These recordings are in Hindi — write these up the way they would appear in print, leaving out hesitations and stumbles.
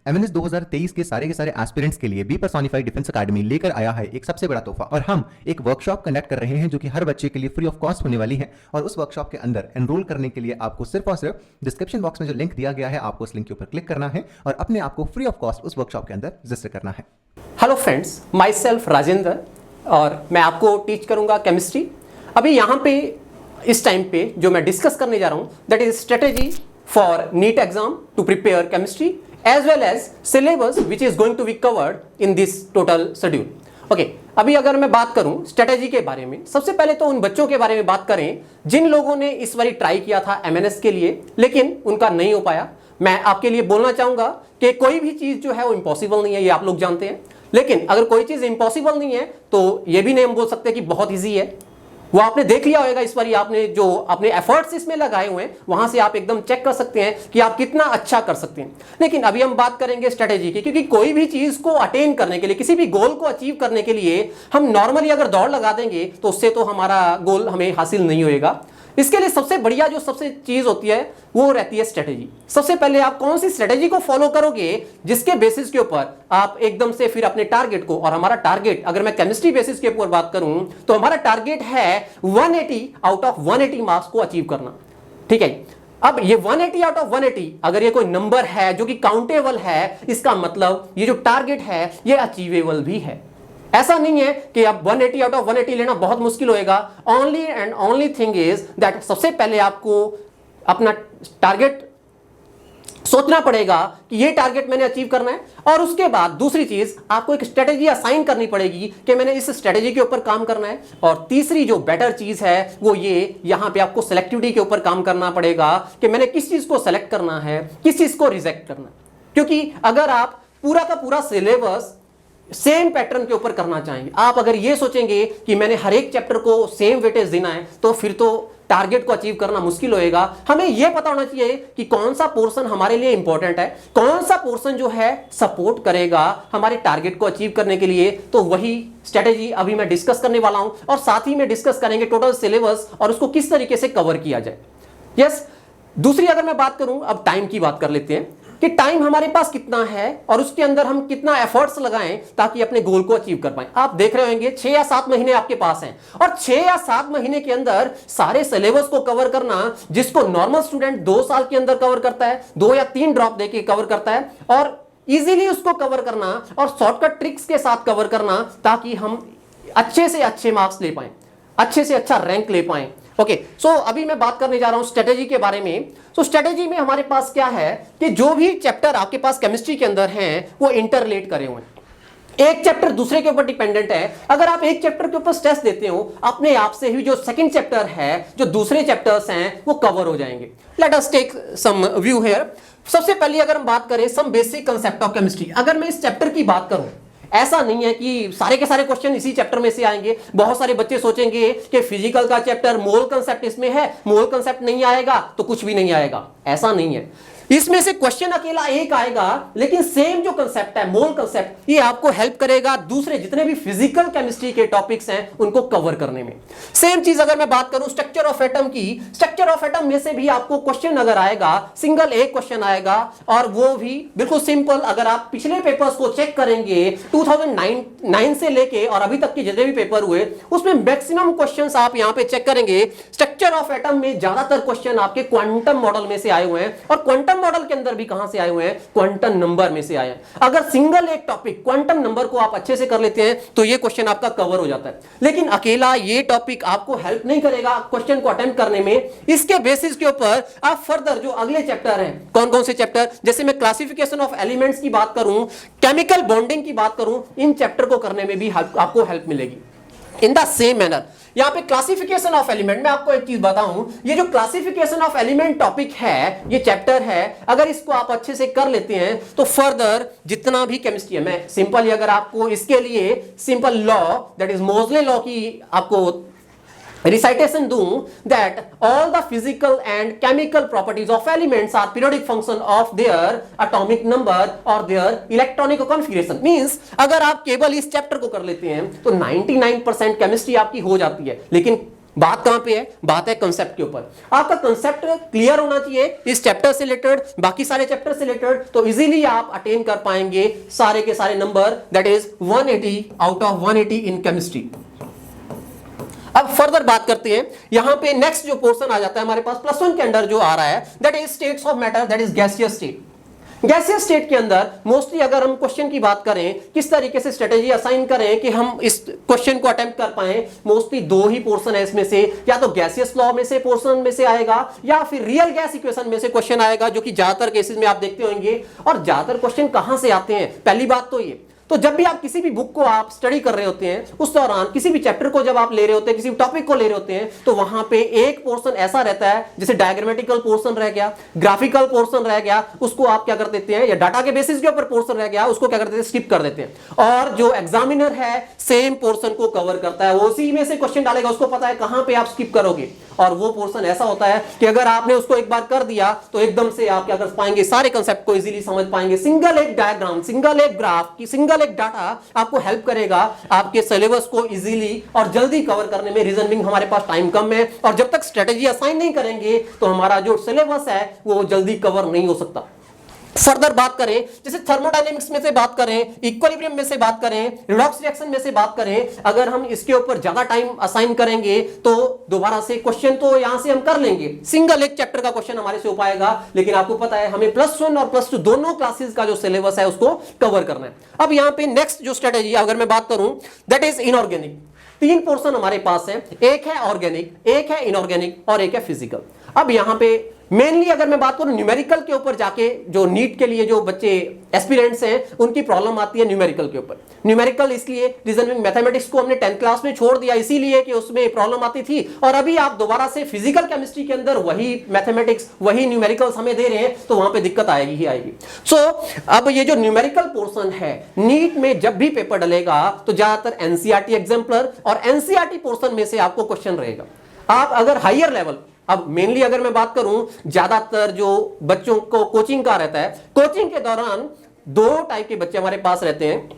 एमएनएस 2023 के सारे एस्पिरेंट्स के लिए बी पर्सोनिफाइड डिफेंस अकेडमी लेकर आया है एक सबसे बड़ा तोहफा। और हम एक वर्कशॉप कंडक्ट कर रहे हैं जो कि हर बच्चे के लिए फ्री ऑफ कॉस्ट होने वाली है। और उस वर्कशॉप के अंदर एनरोल करने के लिए आपको सिर्फ और सिर्फ डिस्क्रिप्शन बॉक्स में जो लिंक दिया गया है, आपको उस लिंक के ऊपर क्लिक करना है और अपने आप को फ्री ऑफ कॉस्ट उस वर्कशॉप के अंदर रजिस्टर करना है। Hello friends, my self Rajendra और मैं आपको टीच करूंगा केमिस्ट्री। अभी यहाँ पे इस टाइम पे जो मैं डिस्कस करने जा रहा हूँ that is strategy for NEET exam to prepare chemistry as well as syllabus which is going to be covered in this total schedule. Okay, अभी अगर मैं बात करूं स्ट्रेटेजी के बारे में, सबसे पहले तो उन बच्चों के बारे में बात करें जिन लोगों ने इस बारी ट्राई किया था एमएनएस के लिए लेकिन उनका नहीं हो पाया। मैं आपके लिए बोलना चाहूंगा कि कोई भी चीज जो है वो इम्पॉसिबल नहीं है, ये आप लोग जानते हैं। लेकिन अगर कोई चीज इम्पॉसिबल नहीं है तो ये भी नहीं हम बोल सकते कि बहुत ईजी है। वो आपने देख लिया होगा इस बार, आपने जो अपने एफर्ट्स इसमें लगाए हुए हैं वहां से आप एकदम चेक कर सकते हैं कि आप कितना अच्छा कर सकते हैं। लेकिन अभी हम बात करेंगे स्ट्रेटेजी की, क्योंकि कोई भी चीज को अटेन करने के लिए, किसी भी गोल को अचीव करने के लिए हम नॉर्मली अगर दौड़ लगा देंगे तो उससे तो हमारा गोल हमें हासिल नहीं होएगा। इसके लिए सबसे बढ़िया जो सबसे चीज होती है वो रहती है स्ट्रेटेजी। सबसे पहले आप कौन सी स्ट्रेटेजी को फॉलो करोगे जिसके बेसिस के ऊपर आप एकदम से फिर अपने टारगेट को, और हमारा टारगेट अगर मैं केमिस्ट्री बेसिस के ऊपर बात करूं तो हमारा टारगेट है 180 आउट ऑफ 180 मार्क्स को अचीव करना। ठीक है, अब ये 180 आउट ऑफ 180 अगर ये कोई नंबर है जो कि काउंटेबल है, इसका मतलब ये जो टारगेट है ये अचीवेबल भी है। ऐसा नहीं है कि अब 180 आउट ऑफ 180 लेना बहुत मुश्किल होएगा। Only and only thing is that सबसे पहले आपको अपना टारगेट सोचना पड़ेगा कि ये टारगेट मैंने अचीव करना है, और उसके बाद दूसरी चीज आपको एक स्ट्रेटेजी असाइन करनी पड़ेगी कि मैंने इस स्ट्रेटेजी के ऊपर काम करना है। और तीसरी जो बेटर चीज है वो ये, यहां पे आपको सिलेक्टिविटी के ऊपर काम करना पड़ेगा कि मैंने किस चीज को सेलेक्ट करना है, किस चीज को रिजेक्ट करना है। क्योंकि अगर आप पूरा का पूरा सिलेबस सेम पैटर्न के ऊपर करना चाहेंगे, आप अगर ये सोचेंगे कि मैंने हर एक चैप्टर को सेम वेटेज देना है, तो फिर तो टारगेट को अचीव करना मुश्किल होएगा। हमें यह पता होना चाहिए कि कौन सा पोर्शन हमारे लिए इंपॉर्टेंट है, कौन सा पोर्शन जो है सपोर्ट करेगा हमारे टारगेट को अचीव करने के लिए। तो वही स्ट्रेटेजी अभी मैं डिस्कस करने वाला हूं, और साथ ही में डिस्कस करेंगे टोटल सिलेबस और उसको किस तरीके से कवर किया जाए। यस, दूसरी अगर मैं बात करूं, अब टाइम की बात कर लेते हैं कि टाइम हमारे पास कितना है और उसके अंदर हम कितना एफर्ट्स लगाएं ताकि अपने गोल को अचीव कर पाएं। आप देख रहे होंगे 6 या 7 महीने आपके पास हैं, और 6 या 7 महीने के अंदर सारे सिलेबस को कवर करना, जिसको नॉर्मल स्टूडेंट 2 साल के अंदर कवर करता है, 2 या 3 ड्रॉप देके कवर करता है, और इजीली उसको कवर करना और शॉर्टकट ट्रिक्स के साथ कवर करना ताकि हम अच्छे से अच्छे मार्क्स ले पाएं, अच्छे से अच्छा रैंक ले पाएं। ओके, सो अभी मैं बात करने जा रहा हूं स्ट्रेटेजी के बारे में। सो स्ट्रेटेजी में हमारे पास क्या है कि जो भी चैप्टर आपके पास केमिस्ट्री के अंदर हैं वो इंटरलेट करे हुए हैं, एक चैप्टर दूसरे के ऊपर डिपेंडेंट है। अगर आप एक चैप्टर के ऊपर स्ट्रेस देते हो, अपने आप से ही जो सेकंड चैप्टर है, जो दूसरे चैप्टर्स हैं, वो कवर हो जाएंगे। Let us take some view here. सबसे पहले अगर हम बात करें some basic concept of chemistry, अगर मैं इस चैप्टर की बात करूं, ऐसा नहीं है कि सारे के सारे क्वेश्चन इसी चैप्टर में से आएंगे। बहुत सारे बच्चे सोचेंगे कि फिजिकल का चैप्टर मोल कांसेप्ट इसमें है, मोल कांसेप्ट नहीं आएगा तो कुछ भी नहीं आएगा। ऐसा नहीं है, इसमें से क्वेश्चन अकेला एक आएगा, लेकिन सेम जो कांसेप्ट है मोल कांसेप्ट, ये आपको हेल्प करेगा दूसरे जितने भी फिजिकल केमिस्ट्री के टॉपिक्स हैं उनको कवर करने में। सेम चीज अगर मैं बात करूं स्ट्रक्चर ऑफ एटम की, स्ट्रक्चर ऑफ एटम में से भी आपको क्वेश्चन अगर आएगा, सिंगल एक क्वेश्चन आएगा, और वो भी बिल्कुल सिंपल। अगर आप पिछले पेपर्स को चेक करेंगे 2009 से लेके और अभी तक के जितने भी पेपर हुए, उसमें मैक्सिमम क्वेश्चंस आप यहां पे चेक करेंगे स्ट्रक्चर ऑफ एटम में ज्यादातर क्वेश्चन आपके क्वांटम मॉडल में से आए हुए हैं, और क्वांटम मॉडल के अंदर भी कहां से आए हुए हैं, क्वांटम नंबर में से आए हैं। अगर सिंगल एक टॉपिक क्वांटम नंबर को आप अच्छे से कर लेते हैं तो ये क्वेश्चन आपका कवर हो जाता है। लेकिन अकेला ये टॉपिक आपको हेल्प नहीं करेगा क्वेश्चन को अटेम्प्ट करने में। इसके बेसिस के ऊपर आप फर्दर जो अगले चैप्टर हैं, कौन कौन से चैप्टर, जैसे मैं क्लासिफिकेशन ऑफ एलिमेंट्स की बात करूं, केमिकल बॉन्डिंग की बात करूं, इन चैप्टर को करने में भी आपको हेल्प मिलेगी। इन द सेम मैनर यहां पे क्लासिफिकेशन ऑफ एलिमेंट, मैं आपको एक चीज बताऊं, ये जो क्लासिफिकेशन ऑफ एलिमेंट टॉपिक है, ये चैप्टर है, अगर इसको आप अच्छे से कर लेते हैं तो फर्दर जितना भी केमिस्ट्री है, मैं सिंपली अगर आपको इसके लिए सिंपल लॉ दैट इज मोजले लॉ की आपको recitation दूं, that all the physical and chemical properties of elements are periodic function of their atomic number or their electronic configuration. Means अगर आप केवल इस चैप्टर को कर लेते हैं तो 99% केमिस्ट्री आपकी हो जाती है। लेकिन बात कहां पे है? बात है कंसेप्ट के ऊपर। आपका कंसेप्ट क्लियर होना चाहिए इस चैप्टर से रिलेटेड, बाकी सारे चैप्टर से रिलेटेड, तो इजीली आप अटेन कर पाएंगे सारे के सारे number, that is 180 out of 180 in chemistry. अब फर्दर बात करते हैं, यहां पे नेक्स्ट जो पोर्शन आ जाता है हमारे पास +1 के अंदर जो आ रहा है, that is states of matter, that is gaseous state. Gaseous state के अंदर मोस्टली अगर हम क्वेश्चन की बात करें, किस तरीके से स्ट्रेटेजी असाइन करें कि हम इस क्वेश्चन को अटेम्प्ट कर पाए, मोस्टली दो ही पोर्शन है इसमें से, या तो गैसियस लॉ में से पोर्शन में से आएगा, या फिर रियल गैस इक्वेशन में से क्वेश्चन आएगा, जो कि ज्यादातर केसेस में आप देखते होंगे। और ज्यादातर क्वेश्चन कहां से आते हैं? पहली बात तो ये, तो जब भी आप किसी भी बुक को आप स्टडी कर रहे होते हैं, उस दौरान किसी भी चैप्टर को जब आप ले रहे होते हैं, किसी भी टॉपिक को ले रहे होते हैं, तो वहां पे एक पोर्शन ऐसा रहता है जैसे डायग्रामेटिकल पोर्शन रह गया, ग्राफिकल पोर्शन रह गया, उसको आप क्या कर देते हैं, या डाटा के बेसिस के ऊपर पोर्शन रह गया, उसको क्या कर देते हैं, स्किप कर देते हैं। और जो एग्जामिनर है सेम पोर्शन को कवर करता है, वो उसी में से क्वेश्चन डालेगा, उसको पता है कहां पे आप स्किप करोगे। और वो पोर्शन ऐसा होता है कि अगर आपने उसको एक बार कर दिया तो एकदम से आप क्या कर पाएंगे, सारे कंसेप्ट को इजीली समझ पाएंगे। सिंगल एक डायग्राम, सिंगल एक ग्राफ की, सिंगल एक डाटा आपको हेल्प करेगा आपके सिलेबस को इजीली और जल्दी कवर करने में। रीजन बिंग हमारे पास टाइम कम है, और जब तक स्ट्रेटेजी असाइन नहीं करेंगे तो हमारा जो सिलेबस है वो जल्दी कवर नहीं हो सकता। फर्दर बात करें, जैसे थर्मोडायनेमिक्स में से बात करें, इक्विलिब्रियम में से बात करें, रिडॉक्स रिएक्शन में से बात करें, अगर हम इसके ऊपर ज्यादा टाइम असाइन करेंगे तो दोबारा से क्वेश्चन तो यहां से हम कर लेंगे, सिंगल एक चैप्टर का क्वेश्चन हमारे से हो पाएगा, लेकिन आपको पता है हमें +1 और +2 दोनों क्लासेस का जो सिलेबस है उसको कवर करना है। अब यहां पे नेक्स्ट जो स्ट्रेटेजी अगर मैं बात करूं, दैट इज इनऑर्गेनिक। 3 पोर्शन हमारे पास है, एक है ऑर्गेनिक, एक है इनऑर्गेनिक और एक है फिजिकल। अब यहां पे मेनली अगर मैं बात करूं न्यूमेरिकल के ऊपर, जाके जो नीट के लिए जो बच्चे एस्पिरेंट्स हैं उनकी प्रॉब्लम आती है न्यूमेरिकल के ऊपर। न्यूमेरिकल इसलिए, रीजनिंग मैथमेटिक्स को हमने 10th क्लास में छोड़ दिया इसीलिए कि उसमें प्रॉब्लम आती थी, और अभी आप दोबारा से फिजिकल केमिस्ट्री के अंदर वही मैथमेटिक्स, वही न्यूमेरिकल्स हमें दे रहे हैं, तो वहां पे दिक्कत आएगी ही आएगी। सो अब ये जो न्यूमेरिकल पोर्शन है, नीट में जब भी पेपर डलेगा तो ज्यादातर एनसीईआरटी एग्जाम्पलर और एनसीईआरटी पोर्शन में से आपको क्वेश्चन रहेगा। आप अगर हायर लेवल, अब मेनली अगर मैं बात करूं, ज्यादातर जो बच्चों को कोचिंग का रहता है, कोचिंग के दौरान 2 टाइप के बच्चे हमारे पास रहते हैं,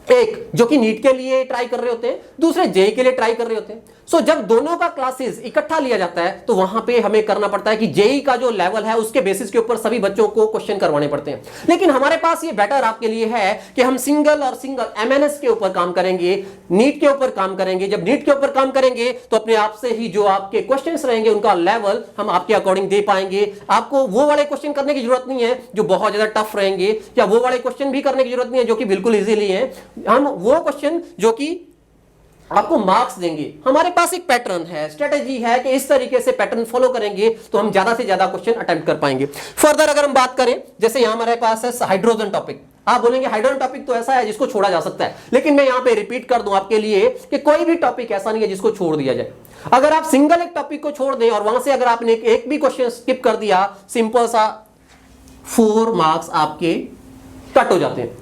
एक जो कि नीट के लिए ट्राई कर रहे होते हैं, दूसरे जेई के लिए ट्राई कर रहे होते हैं। सो जब दोनों का क्लासेस इकट्ठा लिया जाता है तो वहां पे हमें करना पड़ता है कि जेई का जो लेवल है उसके बेसिस के ऊपर सभी बच्चों को क्वेश्चन करवाने पड़ते हैं। लेकिन हमारे पास ये बेटर आपके लिए है कि हम सिंगल एमएनएस के ऊपर काम करेंगे, नीट के ऊपर काम करेंगे। जब नीट के ऊपर काम करेंगे तो अपने आप से ही जो आपके क्वेश्चंस रहेंगे उनका लेवल हम आपके अकॉर्डिंग दे पाएंगे। आपको वो वाले क्वेश्चन करने की जरूरत नहीं है जो बहुत ज्यादा टफ रहेंगे, या वो वाले क्वेश्चन भी करने की जरूरत नहीं है जो कि बिल्कुल इजीली है। हम वो क्वेश्चन जो कि आपको मार्क्स देंगे, हमारे पास एक पैटर्न है, स्ट्रेटेजी है कि इस तरीके से पैटर्न फॉलो करेंगे तो हम ज्यादा से ज्यादा क्वेश्चन अटेम्प्ट कर पाएंगे। फर्दर अगर हम बात करें, जैसे यहां हमारे पास है हाइड्रोजन टॉपिक। आप बोलेंगे हाइड्रोजन टॉपिक तो ऐसा है जिसको छोड़ा जा सकता है, लेकिन मैं यहां पे रिपीट कर दूं आपके लिए कि कोई भी टॉपिक ऐसा नहीं है जिसको छोड़ दिया जाए। अगर आप सिंगल एक टॉपिक को छोड़ दें और वहां से अगर आपने एक भी क्वेश्चन स्किप कर दिया, सिंपल सा 4 मार्क्स आपके कट हो जाते हैं।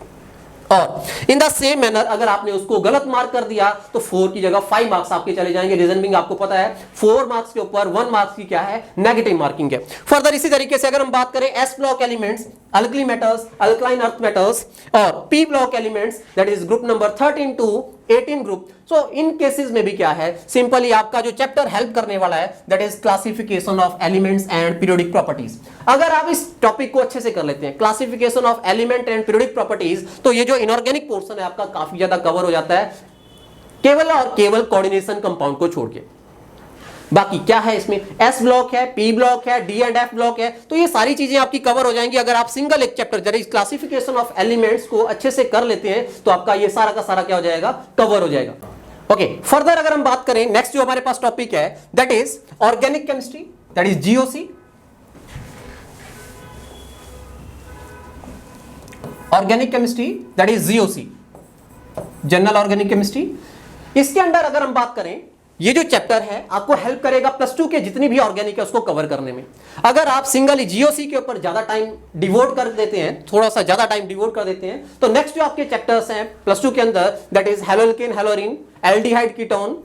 और इन द सेम मैनर अगर आपने उसको गलत मार्क कर दिया तो 4 की जगह 5 मार्क्स आपके चले जाएंगे। रीजन बिंग आपको पता है 4 मार्क्स के ऊपर 1 मार्क्स की क्या है, नेगेटिव मार्किंग है। फर्दर इसी तरीके से अगर हम बात करें S block elements, alkali metals, alkaline earth metals, और P block elements, that is group number 13 to 18 group. So इन केसेस में भी क्या है, सिंपली आपका जो चैप्टर हेल्प करने वाला है that is classification of elements and periodic properties. अगर आप इस टॉपिक को अच्छे से कर लेते हैं, classification of element and periodic properties, तो ये जो इनऑर्गेनिक पोर्शन है आपका काफी ज्यादा कवर हो जाता है, केवल और केवल कोऑर्डिनेशन कंपाउंड को छोड़ के। बाकी क्या है इसमें, एस ब्लॉक है, पी ब्लॉक है, डी एंड एफ ब्लॉक है, तो ये सारी चीजें आपकी कवर हो जाएंगी अगर आप सिंगल एक chapter that is classification of elements को अच्छे से कर लेते हैं, तो आपका ये सारा का सारा क्या हो जाएगा, कवर हो जाएगा। ओके, फर्दर अगर हम बात करें, नेक्स्ट जो हमारे पास टॉपिक है that is organic chemistry, that is GOC. Organic chemistry that is GOC, general organic chemistry. इसके अंदर अगर हम बात करें, ये जो चैप्टर है आपको हेल्प करेगा +2 के जितनी भी ऑर्गेनिक है उसको कवर करने में। अगर आप सिंगल जीओसी के ऊपर ज्यादा टाइम डिवोट कर देते हैं, थोड़ा सा ज्यादा टाइम डिवोट कर देते हैं, तो नेक्स्ट जो आपके चैप्टर्स हैं +2 के अंदर that is haloalkane, हेलोरिन, aldehyde ketone,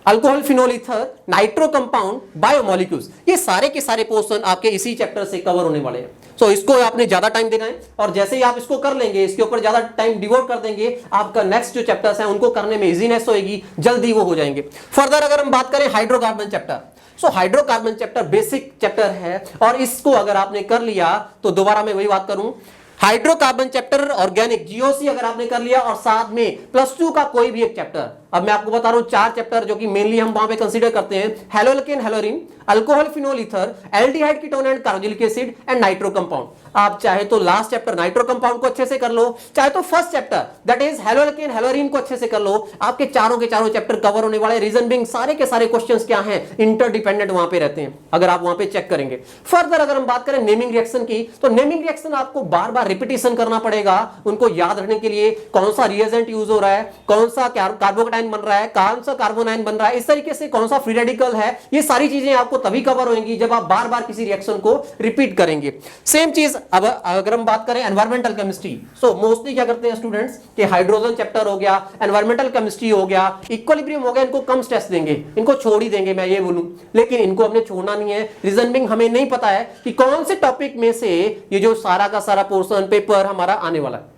alcohol, phenol ether, nitro compound, biomolecules, ये सारे के सारे पोर्शन आपके इसी चैप्टर से कवर होने वाले हैं। सो इसको आपने ज्यादा टाइम देना है, और जैसे ही आप इसको कर लेंगे, इसके ऊपर ज्यादा टाइम डिवोट कर देंगे, आपका नेक्स्ट जो चैप्टर्स हैं उनको करने में इजीनेस होगी, जल्दी वो हो जाएंगे। फर्दर अगर हम बात करें हाइड्रोकार्बन चैप्टर, सो हाइड्रोकार्बन चैप्टर बेसिक चैप्टर है, और इसको अगर आपने कर लिया तो दोबारा मैं वही बात करूं, हाइड्रोकार्बन चैप्टर, ऑर्गेनिक, जीओसी अगर आपने कर लिया, और साथ में प्लस 2 का कोई भी एक चैप्टर, अब मैं आपको बता रहा हूं 4 चैप्टर जो कि मेनली हम वहां पे कंसीडर करते हैं, haloalkane, हेलोरिन, alcohol, phenol ether, aldehyde, ketone and carboxylic acid and nitro compound. आप चाहे तो लास्ट चैप्टर नाइट्रो कंपाउंड को अच्छे से कर लो, चाहे तो first chapter that is haloalkane, हेलोरिन को अच्छे से कर लो, आपके चारों के चारों चैप्टर कवर होने वाले। रीजन बिंग सारे के सारे क्वेश्चंस क्या हैं, इंटरडिपेंडेंट वहां पे रहते हैं, अगर आप वहां पे चेक करेंगे। फर्दर अगर हम बात करें नेमिंग रिएक्शन की, तो नेमिंग रिएक्शन आपको बार बार रिपीटिशन करना पड़ेगा उनको याद रखने के लिए, कौन सा रिएजेंट यूज हो रहा है, कौन सा कार्बोकैटायन बन रहा है, कौन सा कार्बोनाइन बन रहा है, इस तरीके से कौन सा फ्री रेडिकल है, ये सारी चीजें आपको तभी कवर होंगी जब आप बार बार किसी रिएक्शन को रिपीट करेंगे। सेम चीज अब अगर हम बात करें एनवायरमेंटल केमिस्ट्री, सो मोस्टली क्या करते हैं स्टूडेंट्स कि हाइड्रोजन चैप्टर हो गया, एनवायरमेंटल केमिस्ट्री हो गया, इक्विलिब्रियम हो गया, इनको कम स्ट्रेस देंगे, इनको छोड़ ही देंगे, मैं ये बोलूं, लेकिन इनको हमने छोड़ना नहीं है। रीजन बिंग हमें नहीं पता है कि कौन से टॉपिक में से ये जो सारा का सारा पोर्शन पेपर हमारा आने वाला है।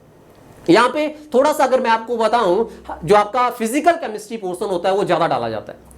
यहां पे थोड़ा सा अगर मैं आपको बताऊं, जो आपका फिजिकल केमिस्ट्री पोर्शन होता है वो ज्यादा डाला जाता है,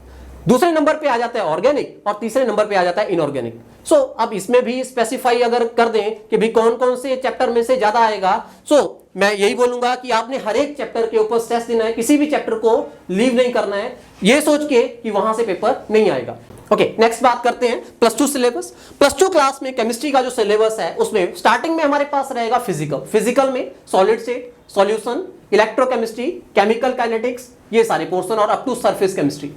दूसरे नंबर पे आ जाता है ऑर्गेनिक, और तीसरे नंबर पे आ जाता है इनऑर्गेनिक। सो अब इसमें भी स्पेसिफाई अगर कर दें कि भी कौन कौन से चैप्टर में से ज्यादा आएगा, सो मैं यही बोलूंगा कि आपने हर एक चैप्टर के ऊपर स्ट्रेस देना है, किसी भी चैप्टर को लीव नहीं करना है ये सोच के कि वहां से पेपर नहीं आएगा। ओके, नेक्स्ट बात करते हैं +2 सिलेबस। +2 क्लास में केमिस्ट्री का जो सिलेबस है उसमें स्टार्टिंग में हमारे पास रहेगा फिजिकल में solid state, solution, electrochemistry, chemical kinetics, ये सारे पोर्शन, और अप टू सरफेस केमिस्ट्री।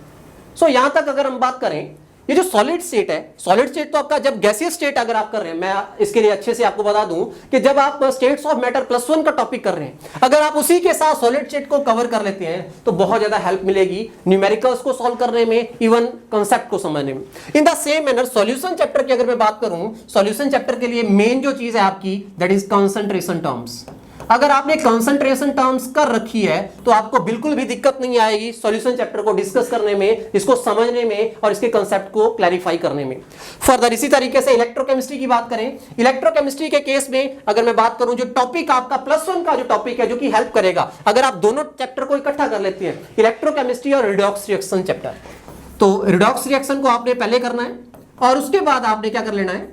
सो यहां तक अगर हम बात करें, ये जो सॉलिड स्टेट है, सॉलिड स्टेट तो आपका जब गैसियस स्टेट अगर आप कर रहे हैं, मैं इसके लिए अच्छे से आपको बता दूं कि जब आप स्टेट्स ऑफ मैटर +1 का टॉपिक कर रहे हैं, अगर आप उसी के साथ सॉलिड स्टेट को कवर कर लेते हैं तो बहुत ज्यादा हेल्प मिलेगी न्यूमेरिकल्स को सॉल्व करने में, इवन कंसेप्ट को समझने में। In the same manner solution chapter की अगर मैं बात करूं, सॉल्यूशन चैप्टर के लिए मेन जो चीज है आपकी दैट इज कंसंट्रेशन टर्म्स। अगर आपने कंसंट्रेशन टर्म्स कर रखी है तो आपको बिल्कुल भी दिक्कत नहीं आएगी सॉल्यूशन चैप्टर को डिस्कस करने में, इसको समझने में और इसके कंसेप्ट को क्लैरिफाई करने में। फर्दर इसी तरीके से इलेक्ट्रोकेमिस्ट्री की बात करें, इलेक्ट्रोकेमिस्ट्री के केस में अगर मैं बात करूं, जो टॉपिक आपका +1 का जो टॉपिक है जो कि हेल्प करेगा, अगर आप दोनों चैप्टर को इकट्ठा कर लेते हैं, इलेक्ट्रोकेमिस्ट्री और रिडॉक्स रिएक्शन चैप्टर, तो रिडॉक्स रिएक्शन को आपने पहले करना है और उसके बाद आपने क्या कर लेना है,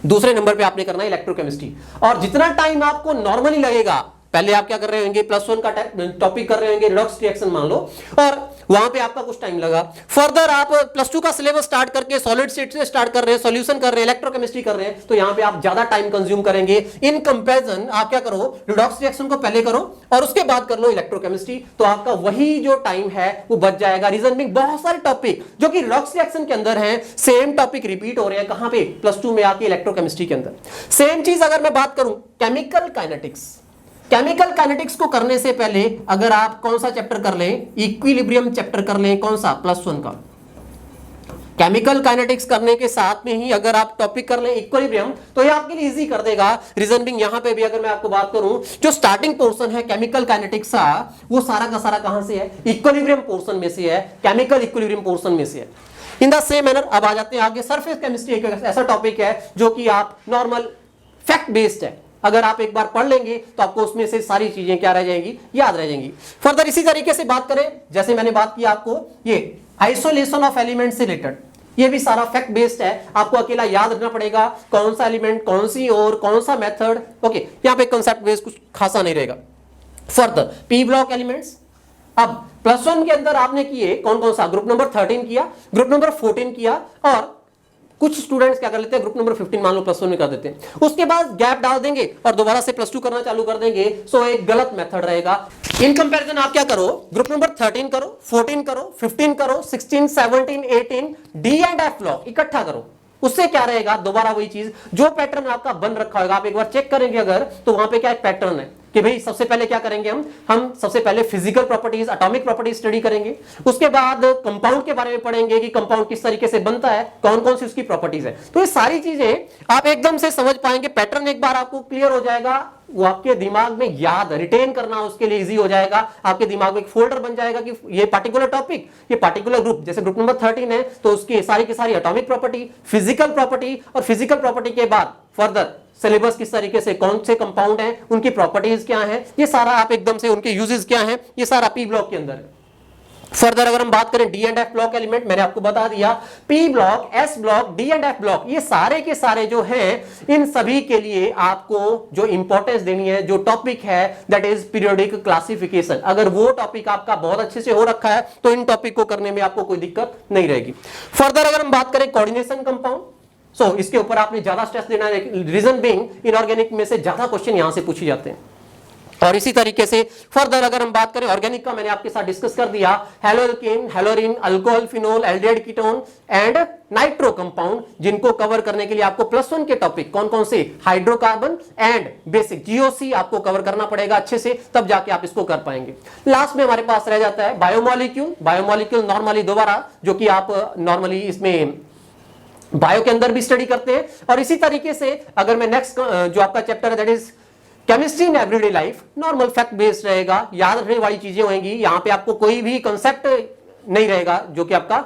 दूसरे नंबर पे आपने करना है इलेक्ट्रोकेमिस्ट्री। और जितना टाइम आपको नॉर्मली लगेगा, पहले आप क्या कर रहे होंगे, +1 का टॉपिक कर रहे होंगे रिडॉक्स रिएक्शन मान लो, और वहां पे आपका कुछ टाइम लगा। फर्दर आप +2 का सिलेबस स्टार्ट करके सॉलिड स्टेट से स्टार्ट कर रहे हैं, सॉल्यूशन कर रहे हैं, इलेक्ट्रोकेमिस्ट्री कर रहे हैं, तो यहां पे आप ज्यादा टाइम कंज्यूम करेंगे। इन कंपैरिजन आप क्या करो, रिडॉक्स रिएक्शन को पहले करो और उसके बाद कर लो इलेक्ट्रोकेमिस्ट्री, तो आपका वही जो टाइम है वो बच जाएगा। रीजन बिंग बहुत सारे टॉपिक जो कि रिडॉक्स रिएक्शन के अंदर है, सेम टॉपिक रिपीट हो रहे हैं कहां पे, +2 में आके इलेक्ट्रोकेमिस्ट्री के अंदर। सेम चीज अगर मैं बात करूं केमिकल काइनेटिक्स, केमिकल काइनेटिक्स को करने से पहले अगर आप कौन सा चैप्टर कर लें, इक्विलिब्रियम चैप्टर कर लें, कौन सा, +1 का। केमिकल काइनेटिक्स करने के साथ में ही अगर आप टॉपिक कर लें इक्विलिब्रियम, तो ये आपके लिए इजी कर देगा। रीजन बिंग यहां पे भी अगर मैं आपको बात करूं, जो स्टार्टिंग पोर्शन है केमिकल काइनेटिक्स का, वो सारा का सारा कहां से है, इक्विलिब्रियम पोर्शन में से है, केमिकल इक्विलिब्रियम पोर्शन में से है। इन द सेम मैनर अब आ जाते हैं आगे, सरफेस केमिस्ट्री एक ऐसा टॉपिक है जो कि आप नॉर्मल फैक्ट बेस्ड है, अगर आप एक बार पढ़ लेंगे तो आपको उसमें से सारी चीजें क्या रह जाएंगी, याद रह जाएंगी। फर्दर इसी तरीके से बात करें, जैसे मैंने बात की आपको ये आइसोलेशन ऑफ एलिमेंट से रिलेटेड, ये भी सारा फैक्ट बेस्ड है, आपको अकेला याद रखना पड़ेगा कौन सा एलिमेंट, कौन सी और कौन सा मेथड। ओके, यहां पे कंसेप्ट बेस्ड कुछ खासा नहीं रहेगा। फर्दर पी ब्लॉक एलिमेंट्स, अब +1 के अंदर आपने किए कौन कौन सा, ग्रुप नंबर 13 किया, ग्रुप नंबर 14 किया, और कुछ स्टूडेंट्स क्या कर लेते हैं, ग्रुप नंबर 15 मान लो +1 में कर देते हैं, उसके बाद गैप डाल देंगे और दोबारा से +2 करना चालू कर देंगे। सो एक गलत मेथड रहेगा। इन कंपैरिजन आप क्या करो, ग्रुप नंबर 13 करो, 14 करो, 15 करो, 16, 17, 18 डी एंड एफ ब्लॉक इकट्ठा करो। उससे क्या रहेगा, दोबारा वही चीज, जो पैटर्न आपका बन रखा होगा आप एक बार चेक करेंगे अगर, तो वहां पे क्या एक पैटर्न है कि भाई सबसे पहले क्या करेंगे, हम सबसे पहले physical properties, atomic properties study करेंगे, उसके बाद कंपाउंड के बारे में पढ़ेंगे कि कंपाउंड किस तरीके से बनता है, कौन कौन सी उसकी प्रॉपर्टीज है। तो ये सारी चीजें आप एकदम से समझ पाएंगे, पैटर्न एक बार आपको क्लियर हो जाएगा, वो आपके दिमाग में याद रिटेन करना उसके लिए इजी हो जाएगा। आपके दिमाग में एक फोल्डर बन जाएगा कि ये पार्टिकुलर टॉपिक, ये पार्टिकुलर ग्रुप, जैसे ग्रुप नंबर 13 है तो उसकी सारी की सारी एटॉमिक प्रॉपर्टी, फिजिकल प्रॉपर्टी, और फिजिकल प्रॉपर्टी के बाद फर्दर सिलेबस किस तरीके से, कौन से कंपाउंड हैं, उनकी प्रॉपर्टीज क्या हैं, ये सारा आप एकदम से, उनके यूजेस क्या हैं, ये सारा पी ब्लॉक के अंदर है। फर्दर अगर हम बात करें D and F block element, मैंने आपको बता दिया P block, S block, D and F block, ये सारे के सारे जो हैं, इन सभी के लिए आपको जो इंपॉर्टेंस देनी है, जो टॉपिक है दैट इज पीरियोडिक क्लासिफिकेशन। अगर वो टॉपिक आपका बहुत अच्छे से हो रखा है तो इन टॉपिक को करने में आपको कोई दिक्कत नहीं रहेगी। फर्दर अगर हम बात करें कोऑर्डिनेशन कंपाउंड, सो इसके ऊपर आपने ज्यादा स्ट्रेस देना है, रीजन बीइंग इनऑर्गेनिक में से ज्यादा क्वेश्चन यहां से पूछे जाते हैं। और इसी तरीके से फर्दर अगर हम बात करें ऑर्गेनिक का, मैंने आपके साथ डिस्कस कर दिया, haloalkane, हेलोरिन, alcohol, phenol, aldehyde ketone and nitro compound, जिनको कवर करने के लिए आपको +1 के टॉपिक कौन कौन से, हाइड्रोकार्बन एंड बेसिक जीओसी आपको कवर करना पड़ेगा अच्छे से, तब जाके आप इसको कर पाएंगे। लास्ट में हमारे पास रह जाता है बायोमोलिक्यूल। बायोमोलिक्यूल नॉर्मली दोबारा, जो कि आप नॉर्मली इसमें बायो के अंदर भी स्टडी करते हैं। और इसी तरीके से अगर मैं नेक्स्ट जो आपका चैप्टर है that is chemistry in everyday life, normal fact based रहेगा, याद रखने वाली चीजें होंगी, यहां पे आपको कोई भी कंसेप्ट नहीं रहेगा जो कि आपका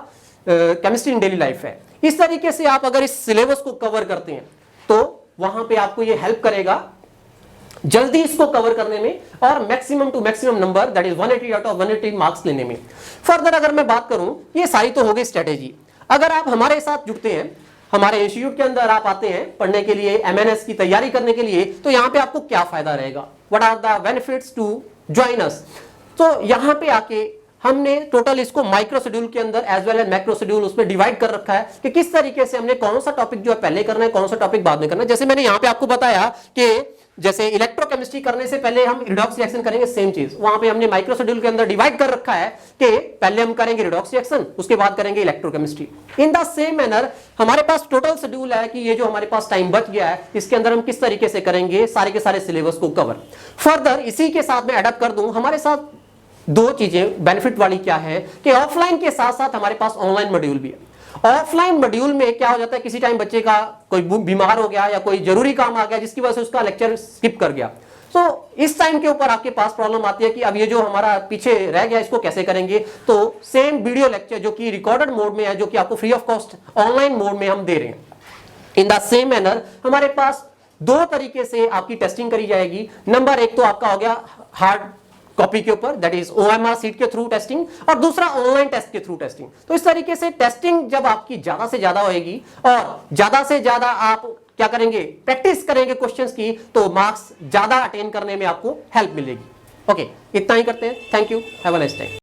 केमिस्ट्री इन डेली लाइफ है। इस तरीके से आप अगर इस सिलेबस को कवर करते हैं तो वहां पे आपको ये हेल्प करेगा जल्दी इसको कवर करने में और maximum to maximum number that is 180 out of 180 marks लेने में। फर्दर अगर मैं बात करूं, ये सारी तो हो गई स्ट्रेटेजी। अगर आप हमारे साथ जुड़ते हैं, हमारे इंस्टीट्यूट के अंदर आप आते हैं पढ़ने के लिए, एमएनएस की तैयारी करने के लिए, तो यहां पे आपको क्या फायदा रहेगा, what are the benefits to join us. तो यहां पे आके हमने टोटल इसको माइक्रो शेड्यूल के अंदर as well as macro schedule उसमें डिवाइड कर रखा है कि किस तरीके से हमने कौन सा टॉपिक जो है पहले करना है, कौन सा टॉपिक बाद में करना है। जैसे मैंने यहां पे आपको बताया कि जैसे इलेक्ट्रोकेमिस्ट्री करने से पहले हम रिडॉक्स रिएक्शन करेंगे, सेम चीज वहां पे हमने माइक्रो शेड्यूल के अंदर डिवाइड कर रखा है कि पहले हम करेंगे रिडॉक्स रिएक्शन, उसके बाद करेंगे electrochemistry. In the same manner हमारे पास टोटल शेड्यूल है कि ये जो हमारे पास टाइम बच गया है इसके अंदर हम किस तरीके से करेंगे सारे के सारे सिलेबस को कवर। फर्दर इसी के साथ मैं एडअप कर दूं, हमारे साथ दो चीजें बेनिफिट वाली क्या है कि ऑफलाइन के साथ साथ हमारे पास ऑनलाइन मॉड्यूल भी है। ऑफलाइन मॉड्यूल में क्या हो जाता है, किसी टाइम बच्चे का कोई बीमार हो गया या कोई जरूरी काम आ गया जिसकी वजह से उसका लेक्चर स्किप कर गया, तो इस टाइम के ऊपर आपके पास प्रॉब्लम आती है कि अब ये जो हमारा पीछे रह गया इसको कैसे करेंगे। तो सेम वीडियो लेक्चर जो कि रिकॉर्डेड मोड में है, जो कि आपको free of cost online mode में हम दे रहे हैं, इन द सेम मैनर हमारे पास दो तरीके से आपकी टेस्टिंग करी जाएगी। नंबर एक तो आपका हो गया हार्ड कॉपी के ऊपर दैट इज ओएमआर सीट के थ्रू टेस्टिंग, और दूसरा ऑनलाइन टेस्ट के थ्रू टेस्टिंग। तो इस तरीके से टेस्टिंग जब आपकी ज्यादा से ज्यादा होएगी और ज्यादा से ज्यादा आप क्या करेंगे, प्रैक्टिस करेंगे क्वेश्चंस की, तो मार्क्स ज्यादा अटेन करने में आपको हेल्प मिलेगी। ओके, इतना ही करते हैं। Thank you, have a nice time.